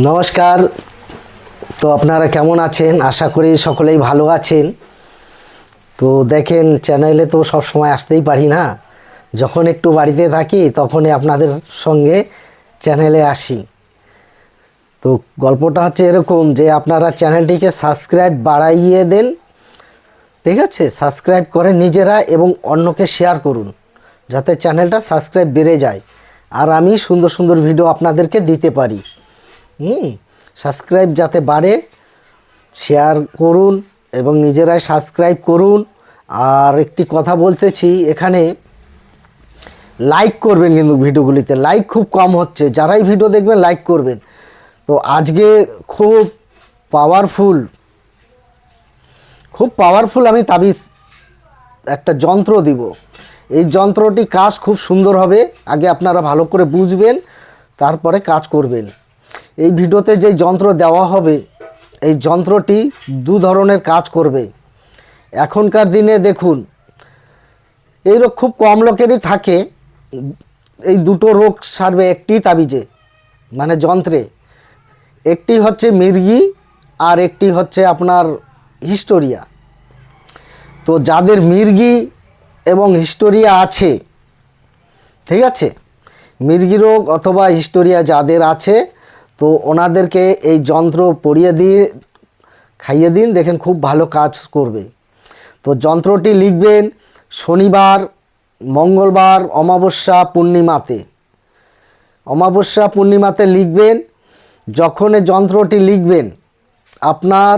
নমস্কার। তো আপনারা কেমন আছেন? আশা করি সকলেই ভালো আছেন। তো দেখেন, চ্যানেলে তো সব সময় আসতেই পারি না, যখন একটু বাড়িতে থাকি তখনই আপনাদের সঙ্গে চ্যানেলে আসি। তো গল্পটা হচ্ছে এরকম যে আপনারা চ্যানেলটিকে সাবস্ক্রাইব বাড়াইয়ে দেন, ঠিক আছে? সাবস্ক্রাইব করে নিজেরা এবং অন্যকে শেয়ার করুন, যাতে চ্যানেলটা সাবস্ক্রাইব বেড়ে যায় আর আমি সুন্দর সুন্দর ভিডিও আপনাদেরকে দিতে পারি। সাবস্ক্রাইব যাতে বাড়ে, শেয়ার করুন এবং নিজেরাই সাবস্ক্রাইব করুন। আর একটি কথা বলতেছি, এখানে লাইক করবেন, কিন্তু ভিডিওগুলিতে লাইক খুব কম হচ্ছে। যারাই ভিডিও দেখবেন লাইক করবেন। তো আজকে খুব পাওয়ারফুল আমি তাবিজ একটা যন্ত্র দিব। এই যন্ত্রটি কাজ খুব সুন্দর হবে। আগে আপনারা ভালো করে বুঝবেন, তারপরে কাজ করবেন। এই ভিডিওতে যে যন্ত্র দেওয়া হবে, এই যন্ত্রটি দু ধরনের কাজ করবে। এখনকার দিনে দেখুন, এই রোগ খুব কম লোকেরই থাকে। এই দুটো রোগ সারবে একটি তাবিজে, মানে যন্ত্রে। একটি হচ্ছে মির্গি আর একটি হচ্ছে আপনার হিস্টোরিয়া। তো যাদের মির্গি এবং হিস্টোরিয়া আছে, ঠিক আছে, মির্গি রোগ অথবা হিস্টোরিয়া যাদের আছে, তো ওনাদেরকে এই যন্ত্র পরিয়ে দিয়ে খাইয়ে দিন, দেখেন খুব ভালো কাজ করবে। তো যন্ত্রটি লিখবেন শনিবার, মঙ্গলবার, অমাবস্যা পূর্ণিমাতে লিখবেন। যখন এই যন্ত্রটি লিখবেন, আপনার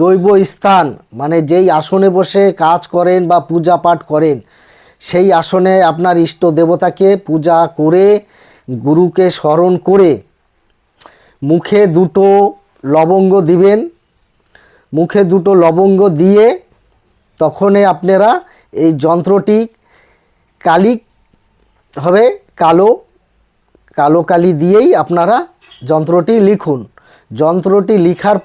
দৈব স্থান, মানে যেই আসনে বসে কাজ করেন বা পূজা পাঠ করেন, সেই আসনে আপনার ইষ্ট দেবতাকে পূজা করে, গুরুকে স্মরণ করে মুখে দুটো লবঙ্গ দিবেন। মুখে দুটো লবঙ্গ দিয়ে তখনই আপনারা এই যন্ত্রটি কালি হবে, কালো কালি দিয়েই আপনারা যন্ত্রটি লিখুন। যন্ত্রটি লিখার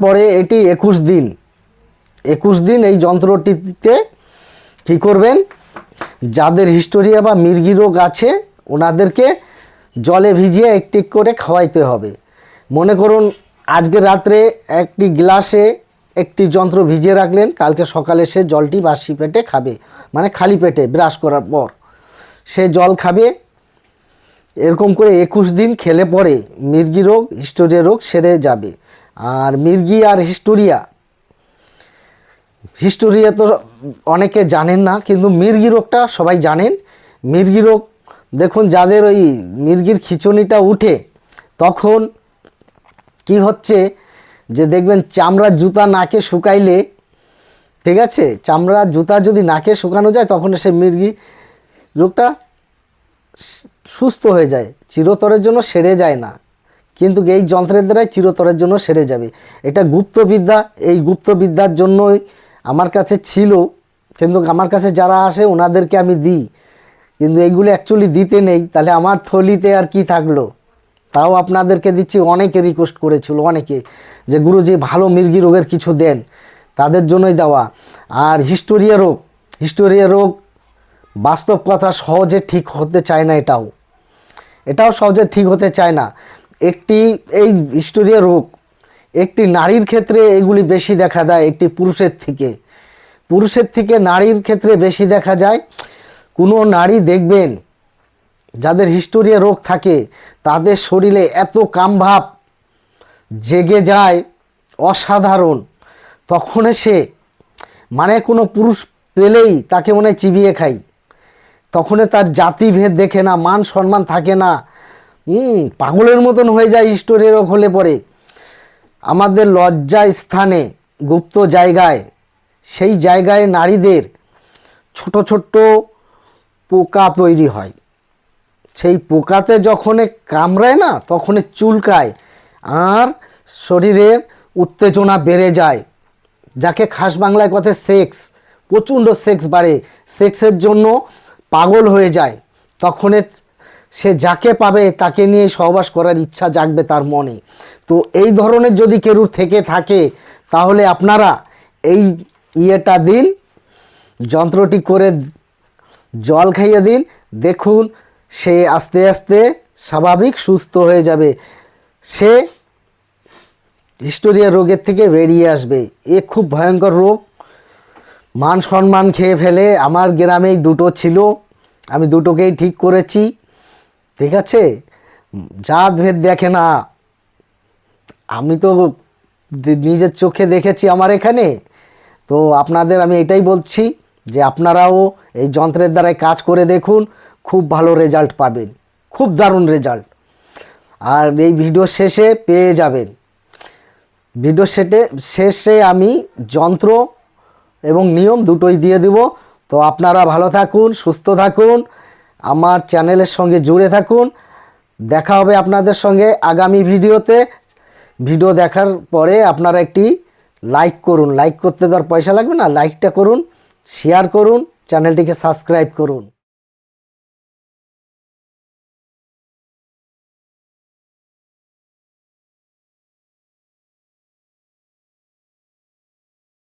পরে এটি 21 দিন এই যন্ত্রটিতে কী করবেন, যাদের হিস্টোরিয়া বা মির্গি রোগ আছে ওনাদেরকে জলে ভিজিয়ে একটি করে খাওয়াইতে হবে। মনে করুন আজকে রাত্রে একটি গ্লাসে একটি যন্ত্র ভিজিয়ে রাখলেন, কালকে সকালে সে জলটি বাসি পেটে খাবে, মানে খালি পেটে ব্রাশ করার পর সে জল খাবে। এরকম করে 21 দিন খেলে পরে মির্গি রোগ, হিস্টোরিয়া রোগ সেরে যাবে। আর মির্গি আর হিস্টোরিয়া তো অনেকে জানেন না, কিন্তু মির্গি রোগটা সবাই জানেন। মির্গি রোগ দেখুন, যাদের ওই মির্গির খিঁচুনিটা উঠে, তখন কি হচ্ছে যে দেখবেন চামড়ার জুতা নাকে শুকাইলে, ঠিক আছে, চামড়ার জুতা যদি নাকে শুকানো যায়, তখন সে মির্গি রোগটা সুস্থ হয়ে যায়, চিরতরের জন্য সেরে যায় না। কিন্তু এই যন্ত্রের দ্বারাই চিরতরের জন্য সেরে যাবে। এটা গুপ্তবিদ্যা। এই গুপ্তবিদ্যার জন্যই আমার কাছে ছিল, কিন্তু আমার কাছে যারা আসে ওনাদেরকে আমি দিই, কিন্তু এইগুলো অ্যাকচুয়ালি দিতে নেই, তাহলে আমার থলিতে আর কি থাকলো। তাও আপনাদেরকে দিচ্ছি। অনেকে রিকোয়েস্ট করেছিল, অনেকে, যে গুরুজি ভালো মির্গি রোগের কিছু দেন, তাদের জন্যই দেওয়া। আর হিস্টোরিয়া রোগ বাস্তব কথা সহজে ঠিক হতে চায় না। এটাও সহজে ঠিক হতে চায় না। এই হিস্টোরিয়া রোগ একটি নারীর ক্ষেত্রে এগুলি বেশি দেখা দেয়, একটি পুরুষের থেকে নারীর ক্ষেত্রে বেশি দেখা যায়। কোনো নারী দেখবেন যাদের হিস্টোরিয়া রোগ থাকে, তাদের শরীরে এত কামভাব জেগে যায়, অসাধারণ। তখন সে, মানে কোনো পুরুষ পেলেই তাকে মনে হয় চিবিয়ে খাই। তখন তার জাতিভেদ দেখে না, মান সম্মান থাকে না, পাগলের মতন হয়ে যায় হিস্টোরিয়া রোগ হলে পরে। আমাদের লজ্জা স্থানে, গুপ্ত জায়গায়, সেই জায়গায় নারীদের ছোট ছোট পোকা তৈরি হয়। সেই পোকাতে যখন কামড়ায় না, তখন চুলকায় আর শরীরের উত্তেজনা বেড়ে যায়, যাকে খাস বাংলায় কথায় সেক্স, প্রচণ্ড সেক্স বাড়ে, সেক্সের জন্য পাগল হয়ে যায়। তখন সে যাকে পাবে তাকে নিয়ে সহবাস করার ইচ্ছা জাগবে তার মনে। তো এই ধরনের যদি কেউ থেকে থাকে, তাহলে আপনারা এই দিন, যন্ত্রটি করে জল খাইয়ে দিন, দেখুন সে আস্তে আস্তে স্বাভাবিক সুস্থ হয়ে যাবে, সে হিস্টোরিয়া রোগের থেকে বেরিয়ে আসবে। এ খুব ভয়ঙ্কর রোগ, মান সম্মান খেয়ে ফেলে। আমার গ্রামেই দুটো ছিল, আমি দুটোকেই ঠিক করেছি, ঠিক আছে। জাত ভেদ দেখে না, আমি তো নিজের চোখে দেখেছি আমার এখানে। তো আপনাদের আমি এটাই বলছি যে আপনারাও এই যন্ত্রের দ্বারাই কাজ করে দেখুন, খুব ভালো রেজাল্ট পাবেন, খুব দারুণ রেজাল্ট। আর এই ভিডিও শেষে পেয়ে যাবেন, ভিডিও শেষে আমি যন্ত্র এবং নিয়ম দুটোই দিয়ে দেব। তো আপনারা ভালো থাকুন, সুস্থ থাকুন, আমার চ্যানেলের সঙ্গে জুড়ে থাকুন। দেখা হবে আপনাদের সঙ্গে আগামী ভিডিওতে। ভিডিও দেখার পরে আপনারা একটি লাইক করুন, লাইক করতে তো আর পয়সা লাগবে না, লাইকটা করুন, শেয়ার করুন, চ্যানেলটিকে সাবস্ক্রাইব করুন।